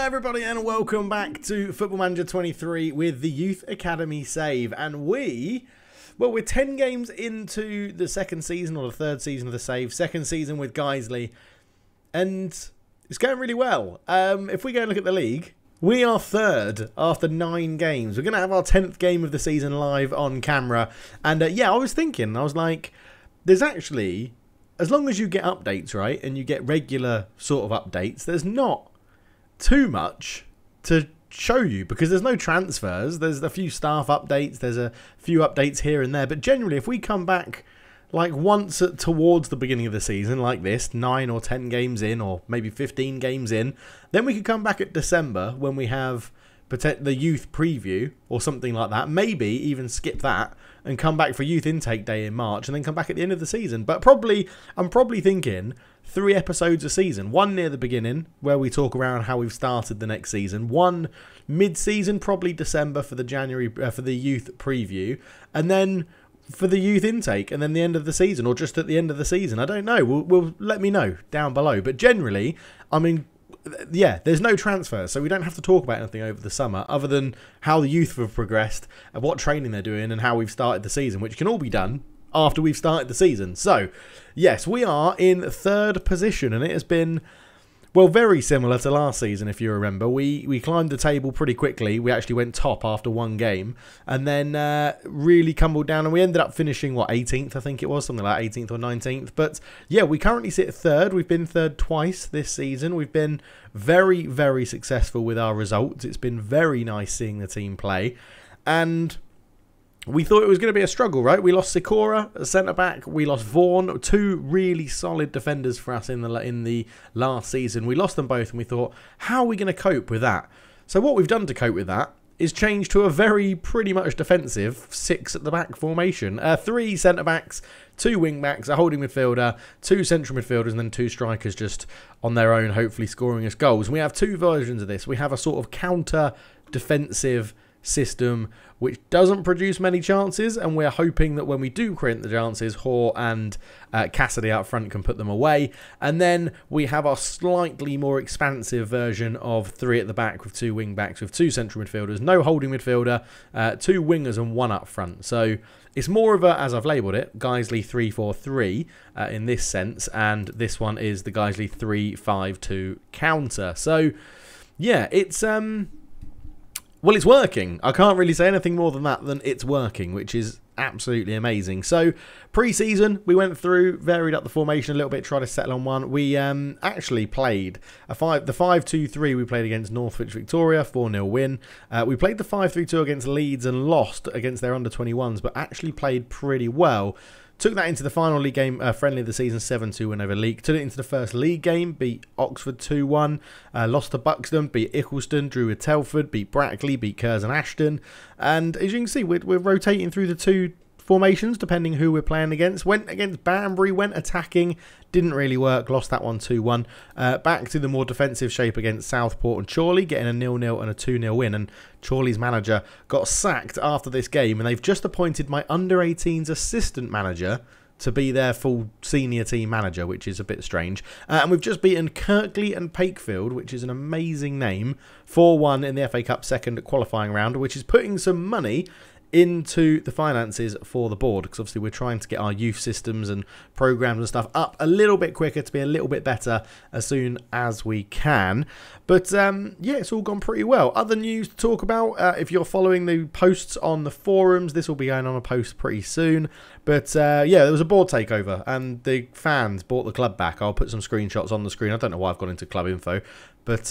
Everybody, and welcome back to Football Manager 23 with the Youth Academy save. And we're 10 games into the second season, or the third season of the save, second season with Guiseley, and it's going really well. If we go and look at the league, we are third after 9 games. We're going to have our 10th game of the season live on camera. And yeah, I was like, there's actually, as long as you get updates, right, and you get regular sort of updates, there's not too much to show you, because there's no transfers. There's a few staff updates, there's a few updates here and there, but generally if we come back like once towards the beginning of the season like this, 9 or 10 games in, or maybe 15 games in, then we could come back at December when we have the youth preview or something like that, maybe even skip that and come back for youth intake day in March, and then come back at the end of the season. But I'm probably thinking 3 episodes a season. One near the beginning, where we talk around how we've started the next season. One mid-season, probably December, for the January for the youth preview, and then for the youth intake, and then the end of the season, or just at the end of the season. I don't know. We'll let me know down below. But generally, I mean, yeah, there's no transfers, so we don't have to talk about anything over the summer other than how the youth have progressed and what training they're doing and how we've started the season, which can all be done after we've started the season. So, yes, we are in third position, and it has been, well, very similar to last season, if you remember. We climbed the table pretty quickly. We actually went top after 1 game, and then really tumbled down, and we ended up finishing, what, 18th, I think it was, something like 18th or 19th. But, yeah, we currently sit third. We've been third twice this season. We've been very, very successful with our results. It's been very nice seeing the team play, and we thought it was going to be a struggle, right? We lost Sikora, a centre-back. We lost Vaughan, 2 really solid defenders for us in the last season. We lost them both, and we thought, how are we going to cope with that? So what we've done to cope with that is change to a very pretty much defensive 6 at the back formation. 3 centre-backs, 2 wing-backs, a holding midfielder, 2 central midfielders, and then 2 strikers just on their own, hopefully scoring us goals. And we have 2 versions of this. We have a sort of counter-defensive system which doesn't produce many chances, and we're hoping that when we do create the chances, Hoare and Cassidy out front can put them away. And then we have our slightly more expansive version of 3 at the back with 2 wing backs, with 2 central midfielders, no holding midfielder, 2 wingers and 1 up front. So it's more of a, as I've labelled it, Guiseley 3-4-3 in this sense, and this one is the Guiseley 3-5-2 counter. So yeah, it's well, it's working. I can't really say anything more than that, than it's working, which is absolutely amazing. So, pre-season, we went through, varied up the formation a little bit, tried to settle on one. We actually played the 5-2-3 we played against Northwich Victoria, 4-0 win. We played the 5-3-2 against Leeds and lost against their under-21s, but actually played pretty well. Took that into the final league game, friendly of the season, 7-2 win over League. Took it into the first league game, beat Oxford 2-1, lost to Buxton, beat Ickleston, drew with Telford, beat Brackley, beat Curzon Ashton. And as you can see, we're rotating through the 2 formations depending who we're playing against. Went against Banbury, went attacking, didn't really work, lost that one 2-1. Back to the more defensive shape against Southport and Chorley, getting a 0-0 and a 2-0 win. And Chorley's manager got sacked after this game, and they've just appointed my under-18s assistant manager to be their full senior team manager, which is a bit strange. And we've just beaten Kirkley and Pakefield, which is an amazing name, 4-1 in the FA Cup second qualifying round, which is putting some money into the finances for the board, because obviously we're trying to get our youth systems and programs and stuff up a little bit quicker to be a little bit better as soon as we can. But yeah, it's all gone pretty well. Other news to talk about, if you're following the posts on the forums, this will be going on a post pretty soon. But yeah, there was a board takeover and the fans bought the club back. I'll put some screenshots on the screen. I don't know why I've gone into club info, but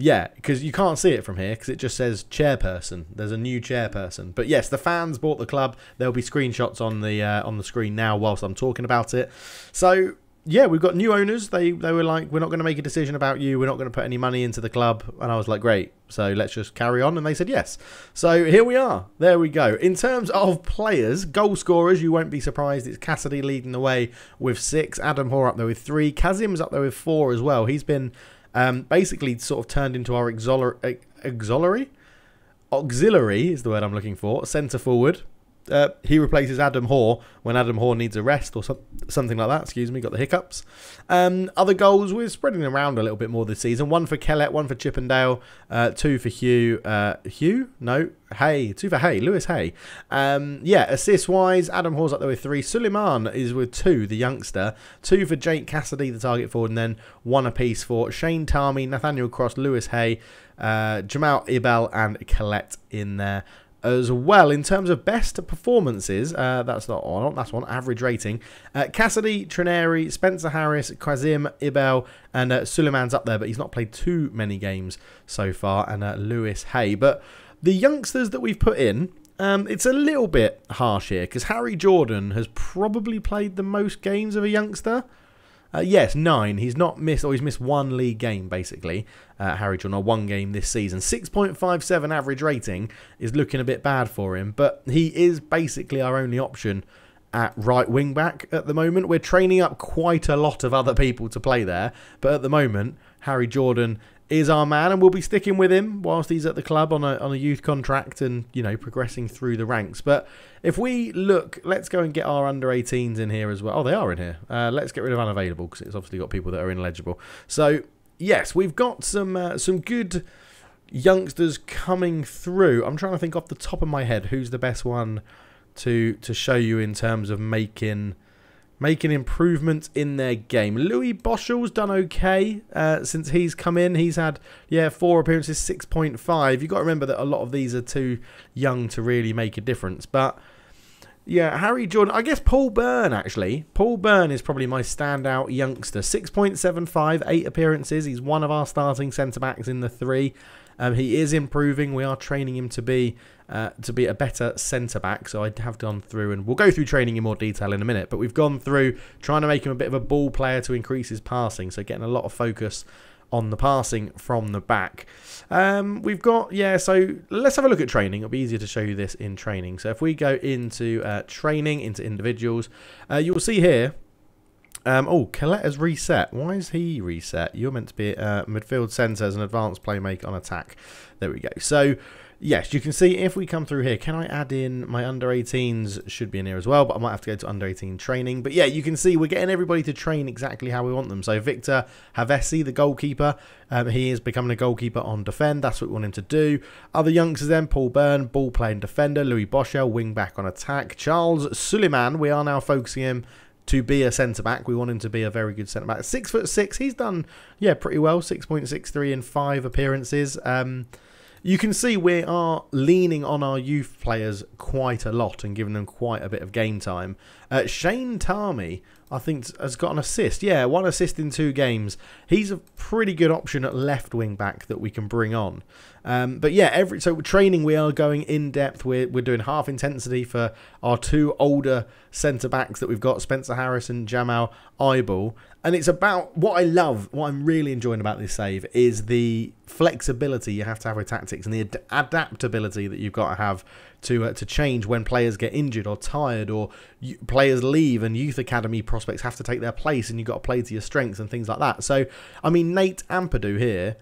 yeah, because you can't see it from here because it just says chairperson. There's a new chairperson. But yes, the fans bought the club. There'll be screenshots on the screen now whilst I'm talking about it. So yeah, we've got new owners. They were like, we're not going to make a decision about you. We're not going to put any money into the club. And I was like, great. So let's just carry on. And they said yes. So here we are. There we go. In terms of players, goal scorers, you won't be surprised. It's Cassidy leading the way with 6. Adam Hoare up there with 3. Kazim's up there with 4 as well. He's been basically sort of turned into our auxiliary is the word I'm looking for, centre forward. He replaces Adam Hoare when Adam Hoare needs a rest or something like that. Excuse me, got the hiccups. Other goals, we're spreading them around a little bit more this season. 1 for Kellett, 1 for Chippendale, 2 for Hugh. Hay. 2 for Hay, Lewis Hay. Assist-wise, Adam Hoore's up there with 3. Suleiman is with 2, the youngster. 2 for Jake Cassidy, the target forward, and then 1 apiece for Shane Tarmy, Nathaniel Cross, Lewis Hay, Jamal Ibel, and Collette in there as well. In terms of best performances, that's one average rating. Cassidy, Trineri, Spencer Harris, Quazim, Ibel, and Suleiman's up there, but he's not played too many games so far, and Lewis Hay. But the youngsters that we've put in, it's a little bit harsh here, because Harry Jordan has probably played the most games of a youngster. Yes, 9. He's not missed, or he's missed 1 league game, basically. Harry Jordan, or 1 game this season. 6.57 average rating is looking a bit bad for him, but he is basically our only option at right wing back at the moment. We're training up quite a lot of other people to play there, but at the moment, Harry Jordan is our man, and we'll be sticking with him whilst he's at the club on a youth contract and, you know, progressing through the ranks. But if we look, let's go and get our under-18s in here as well. Oh, they are in here. Let's get rid of unavailable, because it's obviously got people that are ineligible. So, yes, we've got some good youngsters coming through. I'm trying to think off the top of my head who's the best one to show you in terms of making improvements in their game. Louis Boschel's done okay since he's come in. He's had, 4 appearances, 6.5. You've got to remember that a lot of these are too young to really make a difference. But, yeah, Harry Jordan, I guess Paul Byrne, actually. Paul Byrne is probably my standout youngster. 6.75, 8 appearances. He's one of our starting centre-backs in the 3. He is improving. We are training him to be a better centre-back. So I have gone through, and we'll go through training in more detail in a minute. But we've gone through trying to make him a bit of a ball player to increase his passing. So getting a lot of focus on the passing from the back. We've got, so let's have a look at training. It'll be easier to show you this in training. So if we go into training, into individuals, you'll see here, Collette has reset. Why is he reset? You're meant to be midfield centre as an advanced playmaker on attack. There we go. So, yes, you can see if we come through here, can I add in my under-18s? Should be in here as well, but I might have to go to under-18 training. But yeah, you can see we're getting everybody to train exactly how we want them. So Victor Havesi, the goalkeeper, he is becoming a goalkeeper on defend. That's what we want him to do. Other youngsters then, Paul Byrne, ball playing defender. Louis Boschel, wing back on attack. Charles Suleiman, we are now focusing him to be a centre-back. We want him to be a very good centre-back. 6'6", he's done, pretty well. 6.63 in 5 appearances. You can see we are leaning on our youth players quite a lot and giving them quite a bit of game time. Shane Tarmy, I think, has got an assist. Yeah, 1 assist in 2 games. He's a pretty good option at left wing back that we can bring on. But yeah, so training, we are going in depth. We're doing half intensity for our 2 older centre backs that we've got, Spencer Harris and Jamal Ibel. And it's about what I love, what I'm really enjoying about this save is the flexibility you have to have with tactics and the adaptability that you've got to have to change when players get injured or tired or players leave and youth academy prospects have to take their place and you've got to play to your strengths and things like that. So, I mean, Nate Ampadu here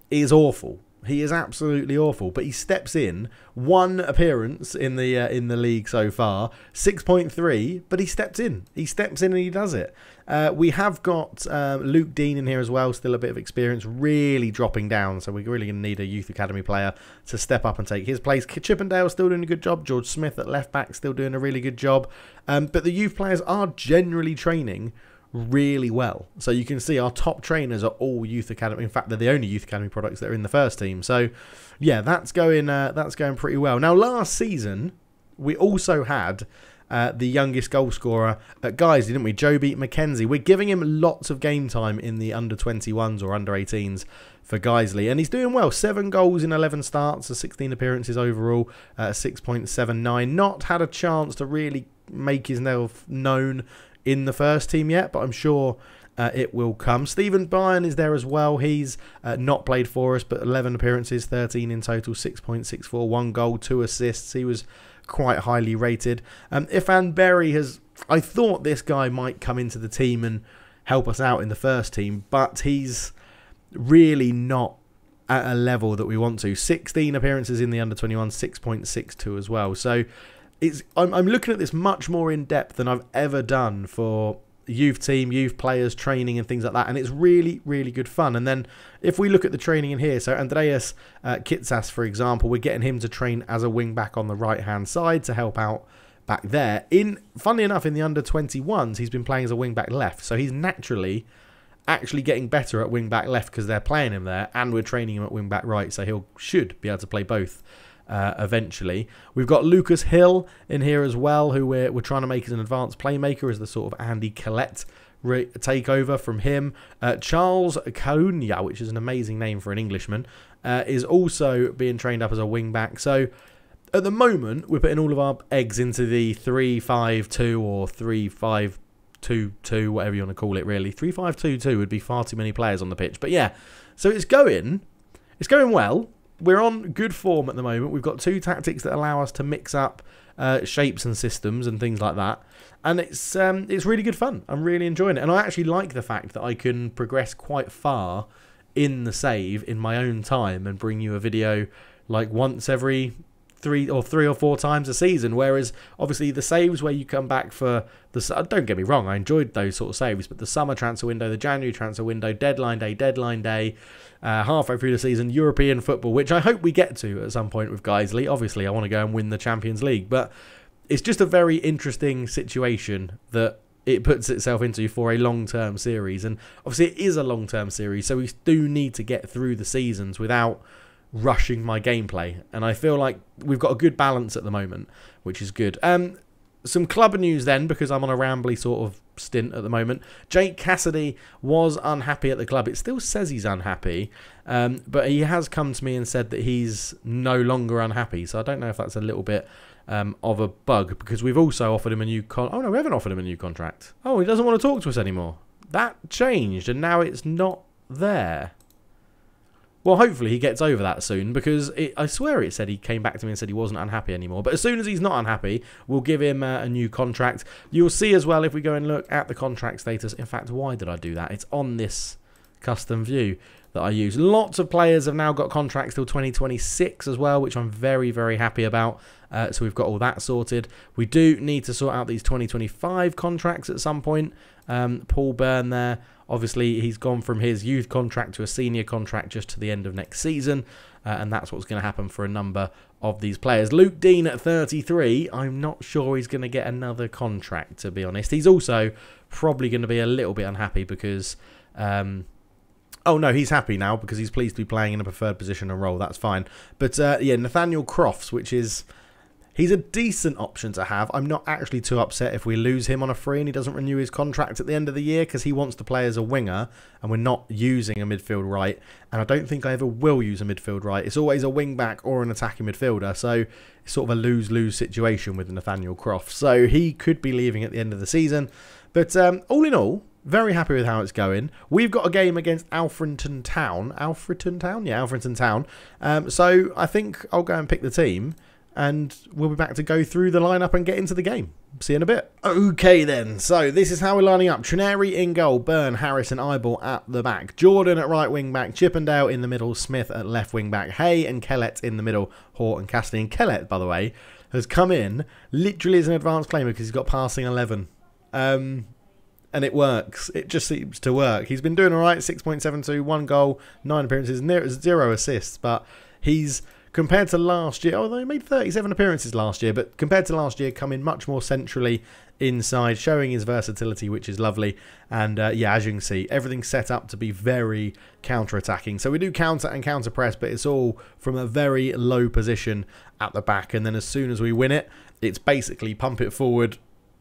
is awful. He is absolutely awful, but he steps in. 1 appearance in the league so far, 6.3, but he steps in. He steps in and he does it. We have got Luke Dean in here as well, still a bit of experience, really dropping down, so we're really going to need a youth academy player to step up and take his place. Chippendale still doing a good job. George Smith at left back still doing a really good job. But the youth players are generally training really well. So you can see our top trainers are all youth academy. In fact, they're the only youth academy products that are in the first team. So yeah, that's going pretty well. Now, last season we also had the youngest goal scorer at Guiseley, didn't we? Joe Beat McKenzie. We're giving him lots of game time in the under-21s or under-18s for Guiseley, and he's doing well. 7 goals in 11 starts, so 16 appearances overall, 6.79. Not had a chance to really make his name known in the first team yet, but I'm sure it will come. Stephen Byrne is there as well. He's not played for us, but 11 appearances, 13 in total, 6.64, 1 goal, 2 assists. He was quite highly rated. Ifan Berry I thought this guy might come into the team and help us out in the first team, but he's really not at a level that we want to. 16 appearances in the under-21, 6.62 as well. So I'm looking at this much more in depth than I've ever done for youth team, youth players, training and things like that, and it's really, really good fun. And then if we look at the training in here, so Andreas Kitsas, for example, we're getting him to train as a wing back on the right hand side to help out back there. Funnily enough, in the under 21s, he's been playing as a wing back left, so he's naturally actually getting better at wing back left because they're playing him there, and we're training him at wing back right, so should be able to play both eventually. We've got Lucas Hill in here as well, who we're trying to make as an advanced playmaker, as the sort of Andy Collette takeover from him. Charles Cunha, which is an amazing name for an Englishman, is also being trained up as a wing back. So at the moment, we're putting all of our eggs into the 3-5-2 or 3-5-2-2, whatever you want to call it, really. 3-5-2-2 would be far too many players on the pitch. But yeah, so it's going well. We're on good form at the moment. We've got 2 tactics that allow us to mix up shapes and systems and things like that. And it's really good fun. I'm really enjoying it. And I actually like the fact that I can progress quite far in the save in my own time and bring you a video like once every 3 or 4 times a season, whereas obviously the saves where you come back for the, don't get me wrong, I enjoyed those sort of saves, but the summer transfer window, the January transfer window, deadline day, halfway through the season, European football, which I hope we get to at some point with Guiseley. Obviously I want to go and win the Champions League, but it's just a very interesting situation that it puts itself into for a long-term series. And obviously it is a long-term series, so we do need to get through the seasons without rushing my gameplay, and I feel like we've got a good balance at the moment, which is good. Some club news then, because I'm on a rambly sort of stint at the moment. Jake Cassidy was unhappy at the club. It still says he's unhappy, but he has come to me and said that he's no longer unhappy, so I don't know if that's a little bit of a bug, because we've also offered him a new oh no, we haven't offered him a new contract. Oh, he doesn't want to talk to us anymore. That changed, and now it's not there. Well, hopefully he gets over that soon, because I swear it said he came back to me and said he wasn't unhappy anymore. But as soon as he's not unhappy, we'll give him a new contract. You'll see as well if we go and look at the contract status. In fact, why did I do that? It's on this custom view that I use. Lots of players have now got contracts till 2026 as well, which I'm very, very happy about. So we've got all that sorted. We do need to sort out these 2025 contracts at some point. Paul Byrne there. Obviously, he's gone from his youth contract to a senior contract just to the end of next season, and that's what's going to happen for a number of these players. Luke Dean at 33, I'm not sure he's going to get another contract, to be honest. He's also probably going to be a little bit unhappy because... oh, no, he's happy now because he's pleased to be playing in a preferred position and role. That's fine. But, yeah, Nathaniel Crofts, which is... He's a decent option to have. I'm not actually too upset if we lose him on a free and he doesn't renew his contract at the end of the year, because he wants to play as a winger and we're not using a midfield right. And I don't think I ever will use a midfield right. It's always a wing back or an attacking midfielder. So it's sort of a lose-lose situation with Nathaniel Crofts. So he could be leaving at the end of the season. But all in all, very happy with how it's going. We've got a game against Alfreton Town. Alfreton Town? Yeah, Alfreton Town. So I think I'll go and pick the team, and we'll be back to go through the lineup and get into the game. See you in a bit. Okay then, so this is how we're lining up. Trineri in goal, Byrne, Harris and Eyeball at the back. Jordan at right wing back, Chippendale in the middle, Smith at left wing back, Hay and Kellett in the middle, Hort and Cassidy. And Kellett, by the way, has come in literally as an advanced player because he's got passing 11. And it works. It just seems to work. He's been doing all right, 6.72, 1 goal, 9 appearances, 0 assists, but he's... Compared to last year, although he made 37 appearances last year, but compared to last year, come in much more centrally inside, showing his versatility, which is lovely. And yeah, as you can see, everything's set up to be very counter-attacking. So we do counter and counter-press, but it's all from a very low position at the back. And then as soon as we win it, it's basically pump it forward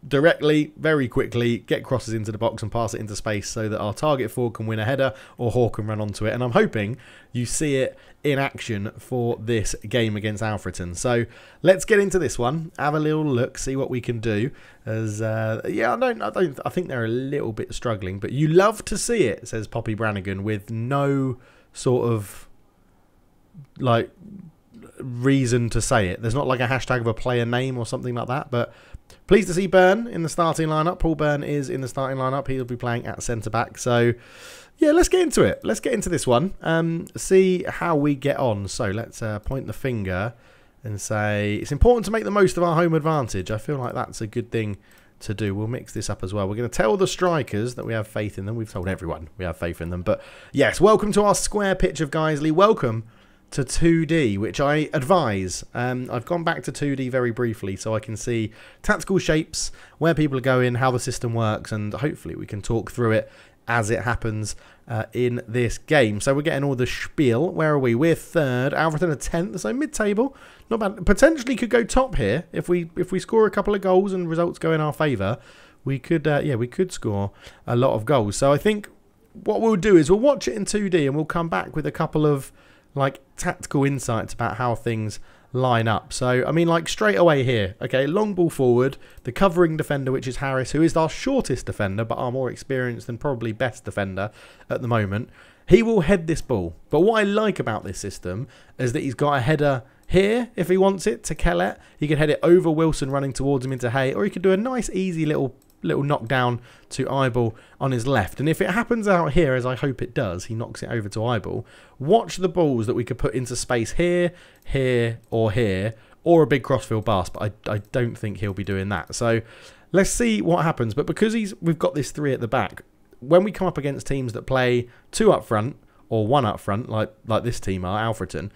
directly, very quickly, get crosses into the box and pass it into space so that our target forward can win a header or Hawk can run onto it. And I'm hoping you see it in action for this game against Alfreton. So let's get into this one, have a little look, see what we can do. As yeah, I think they're a little bit struggling, but you love to see it, says Poppy Brannigan, with no sort of like reason to say it. There's not like a hashtag of a player name or something like that, but pleased to see Byrne in the starting lineup. Paul Byrne is in the starting lineup. He'll be playing at centre-back. So, yeah, let's get into it. Let's get into this one. See how we get on. So, let's point the finger and say it's important to make the most of our home advantage. I feel like that's a good thing to do. We'll mix this up as well. We're going to tell the strikers that we have faith in them. We've told everyone we have faith in them. But yes, welcome to our square pitch of Guiseley. Welcome to 2D, which I advise. I've gone back to 2D very briefly so I can see tactical shapes, where people are going, how the system works, and hopefully we can talk through it as it happens in this game. So we're getting all the spiel. Where are we? We're third. Alfreton are 10th, so mid-table. Not bad. Potentially could go top here if we score a couple of goals and results go in our favour. We could, yeah, we could score a lot of goals. So I think what we'll do is we'll watch it in 2D and we'll come back with a couple of like tactical insights about how things line up. So, I mean, like straight away here, okay, long ball forward, the covering defender, which is Harris, who is our shortest defender, but our more experienced and probably best defender at the moment. He will head this ball. But what I like about this system is that he's got a header here, if he wants it, to Kellett. He could head it over Wilson running towards him into Hay, or he could do a nice, easy little knockdown to Eyeball on his left. And if it happens out here, as I hope it does, he knocks it over to Eyeball. Watch the balls that we could put into space here, here, or a big crossfield pass, but I don't think he'll be doing that. So let's see what happens. But because we've got this 3 at the back, when we come up against teams that play 2 up front or 1 up front, like this team are, Alfreton,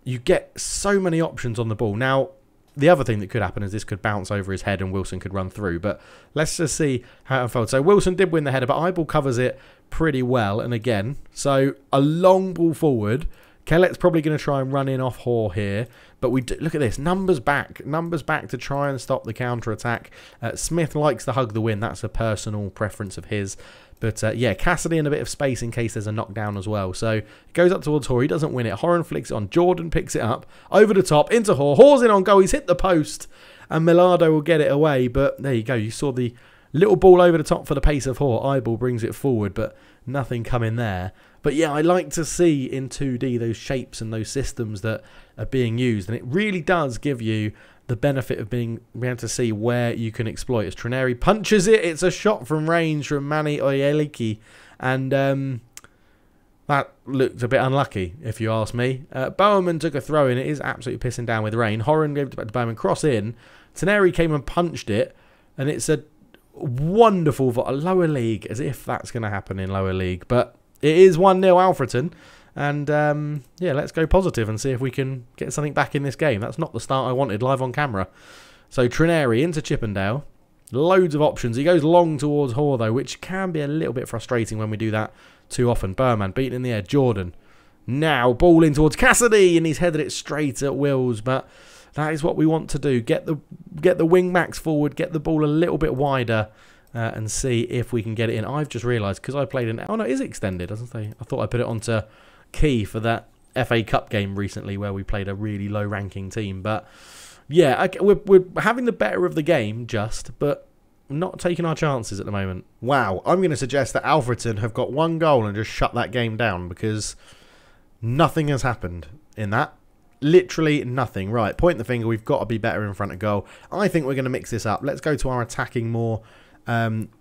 you get so many options on the ball. Now, the other thing that could happen is this could bounce over his head and Wilson could run through. But let's just see how it unfolds. So Wilson did win the header, but Eyeball covers it pretty well. And again, so a long ball forward. Kellett's probably going to try and run in off Hoare here. But we do, look at this. Numbers back to try and stop the counter-attack. Smith likes to hug the win. That's a personal preference of his. But yeah, Cassidy in a bit of space in case there's a knockdown as well. So it goes up towards Hoare. He doesn't win it. Horan flicks it on. Jordan picks it up. Over the top. Into Hoare. Hoare's in on goal. He's hit the post. And Millardo will get it away. But there you go. You saw the little ball over the top for the pace of Hoare. Eyeball brings it forward. But nothing coming there. But yeah, I like to see in 2D those shapes and those systems that are being used. And it really does give you the benefit of being able to see where you can exploit. As Trineri punches it, it's a shot from range from Mani Oyeliki, and that looked a bit unlucky, if you ask me. Bowerman took a throw in. It is absolutely pissing down with rain. Horan gave it back to Bowerman, cross in. Trineri came and punched it, and it's a wonderful for a lower league, as if that's going to happen in lower league. But it is 1-0 Alfreton. And, yeah, let's go positive and see if we can get something back in this game. That's not the start I wanted live on camera. So, Trineri into Chippendale. Loads of options. He goes long towards Hoare, though, which can be a little bit frustrating when we do that too often. Berman beaten in the air. Jordan. Now, ball in towards Cassidy, and he's headed it straight at Wills. But that is what we want to do. Get the wing backs forward. Get the ball a little bit wider. And see if we can get it in. I've just realised, because I played in... Oh, no, it is extended, doesn't it? I thought I put it onto Key for that FA Cup game recently where we played a really low-ranking team. But, yeah, we're having the better of the game, but not taking our chances at the moment. Wow, I'm going to suggest that Alfreton have got 1 goal and just shut that game down because nothing has happened in that. Literally nothing. Right, point the finger. We've got to be better in front of goal. I think we're going to mix this up. Let's go to our attacking more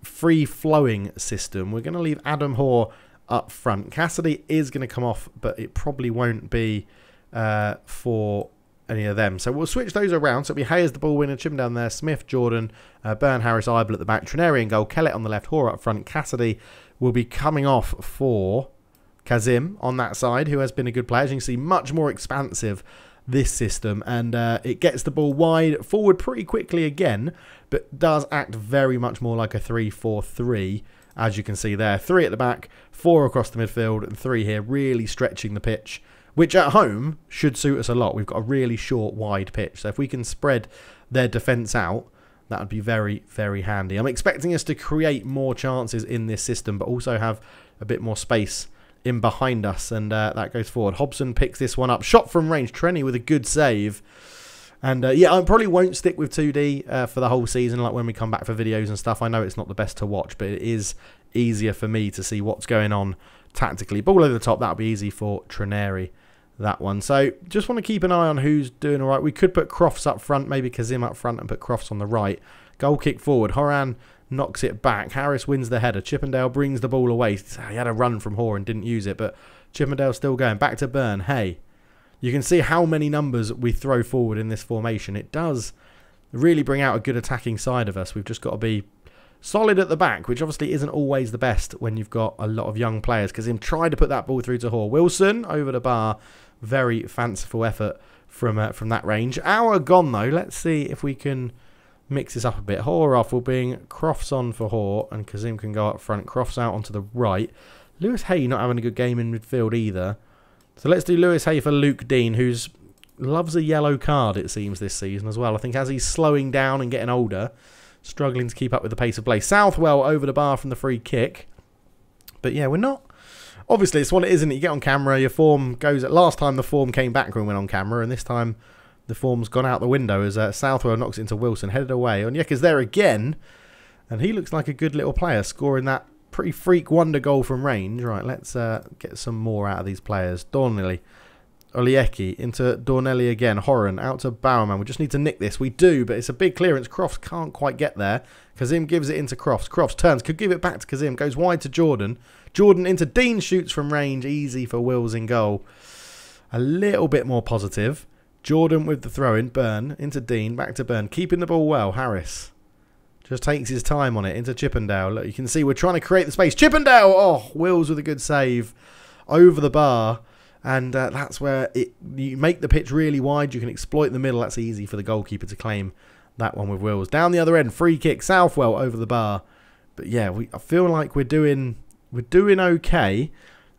free-flowing system. We're going to leave Adam Hoare up front. Cassidy is going to come off, but it probably won't be for any of them. So we'll switch those around. So it'll be Hayes the ball winner, Chim down there, Smith, Jordan, Byrne, Harris, Eibel at the back, Trineri in goal, Kellett on the left, Hoare up front. Cassidy will be coming off for Kazim on that side, who has been a good player. As you can see, much more expansive this system, and it gets the ball wide forward pretty quickly again, but does act very much more like a 3-4-3, as you can see there. 3 at the back, 4 across the midfield, and 3 here, really stretching the pitch, which at home should suit us a lot. We've got a really short, wide pitch, so if we can spread their defence out, that would be very, very handy. I'm expecting us to create more chances in this system, but also have a bit more space in behind us, and that goes forward. Hobson picks this one up. Shot from range. Trenny with a good save. And yeah, I probably won't stick with 2D for the whole season, like when we come back for videos and stuff. I know it's not the best to watch, but it is easier for me to see what's going on tactically. Ball over the top. That'll be easy for Trineri, that one. So just want to keep an eye on who's doing all right. We could put Crofts up front, maybe Kazim up front, and put Crofts on the right. Goal kick forward. Horan knocks it back. Harris wins the header. Chippendale brings the ball away. He had a run from Hoare and didn't use it, but Chippendale still going. Back to Byrne. Hey, You can see how many numbers we throw forward in this formation. It does really bring out a good attacking side of us. We've just got to be solid at the back, which obviously isn't always the best when you've got a lot of young players. Because him tried to put that ball through to Hoare. Wilson over the bar. Very fanciful effort from that range. Hour gone though. Let's see if we can mix this up a bit. Hoare off will bring Crofts on for Hoare, and Kazim can go up front. Crofts out onto the right. Lewis Hay not having a good game in midfield either. So let's do Lewis Hay for Luke Dean, who's loves a yellow card, it seems, this season as well. I think as he's slowing down and getting older, struggling to keep up with the pace of play. Southwell over the bar from the free kick. But yeah, we're not... Obviously, it's what it is, isn't it? You get on camera, your form goes... Last time the form came back when we went on camera, and this time the form's gone out the window as Southwell knocks it into Wilson, headed away. Onyeka's there again, and he looks like a good little player, scoring that pretty freak wonder goal from range. Right, let's get some more out of these players. Donnelly. Olieki into Dornelli again. Horan out to Bowerman. We just need to nick this. We do, but it's a big clearance. Crofts can't quite get there. Kazim gives it into Crofts. Crofts turns. Could give it back to Kazim. Goes wide to Jordan. Jordan into Dean. Shoots from range. Easy for Wills in goal. A little bit more positive. Jordan with the throw-in. Byrne into Dean. Back to Byrne. Keeping the ball well. Harris just takes his time on it. Into Chippendale. Look, you can see we're trying to create the space. Chippendale! Oh, Wills with a good save. Over the bar. And that's where you make the pitch really wide. You can exploit the middle. That's easy for the goalkeeper to claim that one with Wills. Down the other end, free kick. Southwell over the bar. But yeah, I feel like we're doing okay.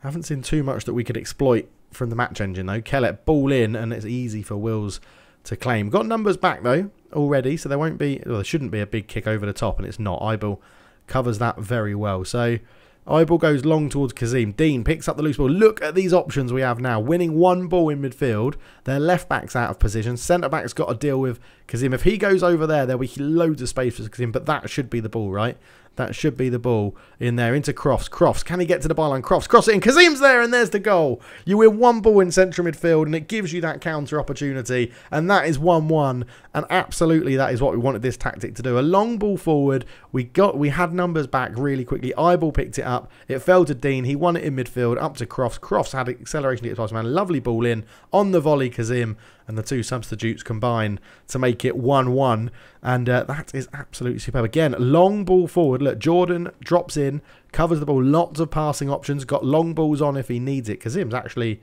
I haven't seen too much that we could exploit from the match engine though. Kellett ball in, and it's easy for Wills to claim. Got numbers back though already, so there won't be. Well, there shouldn't be a big kick over the top, and it's not. Ibel covers that very well. So. Ibel goes long towards Kazim. Dean picks up the loose ball. Look at these options we have now. Winning one ball in midfield. Their left back's out of position. Centre back's got to deal with Kazim. If he goes over there, there'll be loads of space for Kazim. But that should be the ball, right? That should be the ball in there. Into Crofts. Crofts, can he get to the byline? Crofts, cross it in. Kazim's there, and there's the goal. You win one ball in central midfield, and it gives you that counter opportunity. And that is 1-1. And absolutely, that is what we wanted this tactic to do. A long ball forward. We had numbers back really quickly. Ibel picked it up. It fell to Dean. He won it in midfield. Up to Crofts. Crofts had acceleration to get past man. Lovely ball in. On the volley, Kazim. And the two substitutes combine to make it 1-1. And that is absolutely superb. Again, long ball forward. Look, Jordan drops in, covers the ball. Lots of passing options. Got long balls on if he needs it. Kazim's actually...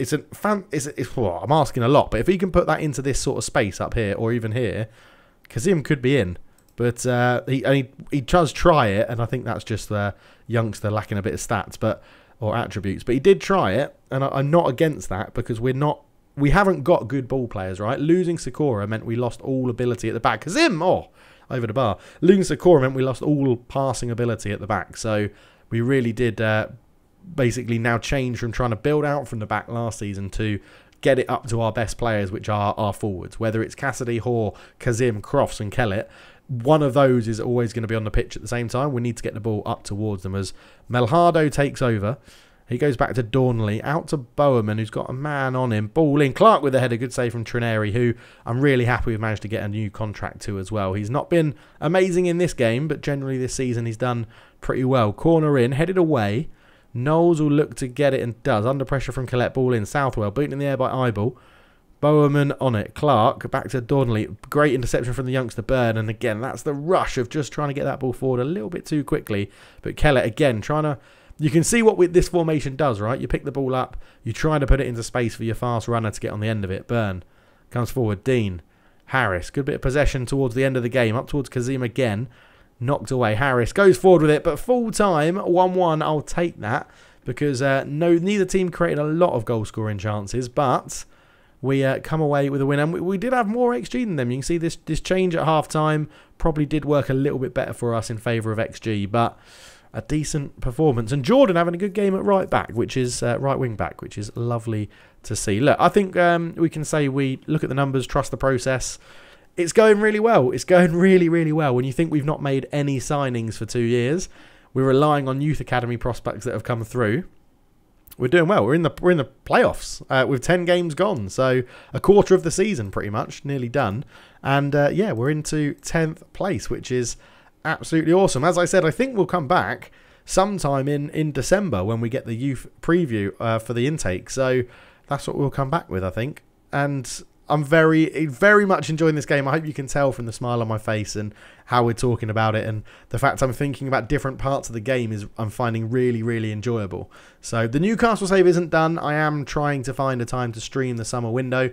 Well, I'm asking a lot, but if he can put that into this sort of space up here or even here, Kazim could be in. But he does try it, and I think that's just the youngster lacking a bit of stats or attributes. But he did try it, and I'm not against that because we haven't got good ball players, right? Losing Sikora meant we lost all ability at the back. Kazim, over the bar. Losing Sikora meant we lost all passing ability at the back. So we really did basically now change from trying to build out from the back last season to get it up to our best players, which are our forwards. Whether it's Cassidy, Hoare, Kazim, Crofts and Kellett, one of those is always going to be on the pitch at the same time. We need to get the ball up towards them as Melhado takes over. He goes back to Dornley, out to Bowerman, who's got a man on him. Ball in. Clark with the header. Good save from Trineri, who I'm really happy we've managed to get a new contract to as well. He's not been amazing in this game, but generally this season he's done pretty well. Corner in, headed away. Knowles will look to get it and does. Under pressure from Collette. Ball in. Southwell. Beaten in the air by Ibel. Bowerman on it. Clark back to Dornley. Great interception from the youngster Byrne. And again, that's the rush of just trying to get that ball forward a little bit too quickly. But Kellett again trying to... You can see what this formation does, right? You pick the ball up. You try to put it into space for your fast runner to get on the end of it. Byrne comes forward. Dean. Harris. Good bit of possession towards the end of the game. Up towards Kazim again. Knocked away. Harris goes forward with it, but full time 1-1. I'll take that because neither team created a lot of goal scoring chances, but we come away with a win. And we did have more XG than them. You can see this change at half time probably did work a little bit better for us in favour of XG, but a decent performance. And Jordan having a good game at right back, which is right wing back, which is lovely to see. Look, I think we can say we look at the numbers, trust the process. It's going really well. It's going really, really well. When you think we've not made any signings for 2 years, we're relying on youth academy prospects that have come through. We're doing well. We're in the playoffs with 10 games gone. So a quarter of the season pretty much, nearly done. And yeah, we're into 10th place, which is absolutely awesome. As I said, I think we'll come back sometime in December when we get the youth preview for the intake. So that's what we'll come back with, I think. And I'm very, very much enjoying this game. I hope you can tell from the smile on my face and how we're talking about it, and the fact I'm thinking about different parts of the game is I'm finding really, really enjoyable. So the Newcastle save isn't done. I am trying to find a time to stream the summer window.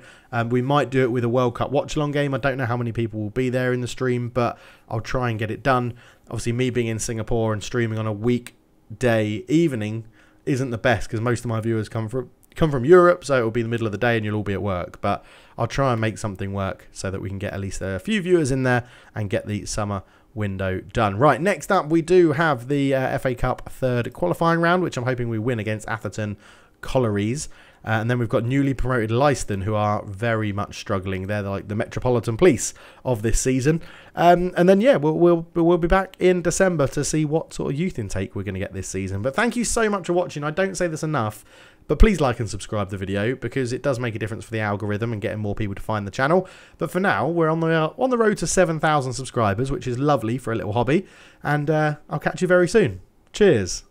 We might do it with a World Cup watch-along game. I don't know how many people will be there in the stream, but I'll try and get it done. Obviously, me being in Singapore and streaming on a weekday evening isn't the best because most of my viewers come from Europe, so it'll be the middle of the day and you'll all be at work. But I'll try and make something work so that we can get at least a few viewers in there and get the summer window done. Right, next up we do have the FA Cup third qualifying round, which I'm hoping we win against Atherton Collieries. And then we've got newly promoted Leiston, who are very much struggling. They're like the Metropolitan Police of this season. And then, yeah, we'll be back in December to see what sort of youth intake we're going to get this season. But thank you so much for watching. I don't say this enough, but please like and subscribe the video because it does make a difference for the algorithm and getting more people to find the channel. But for now, we're on the road to 7,000 subscribers, which is lovely for a little hobby. And I'll catch you very soon. Cheers.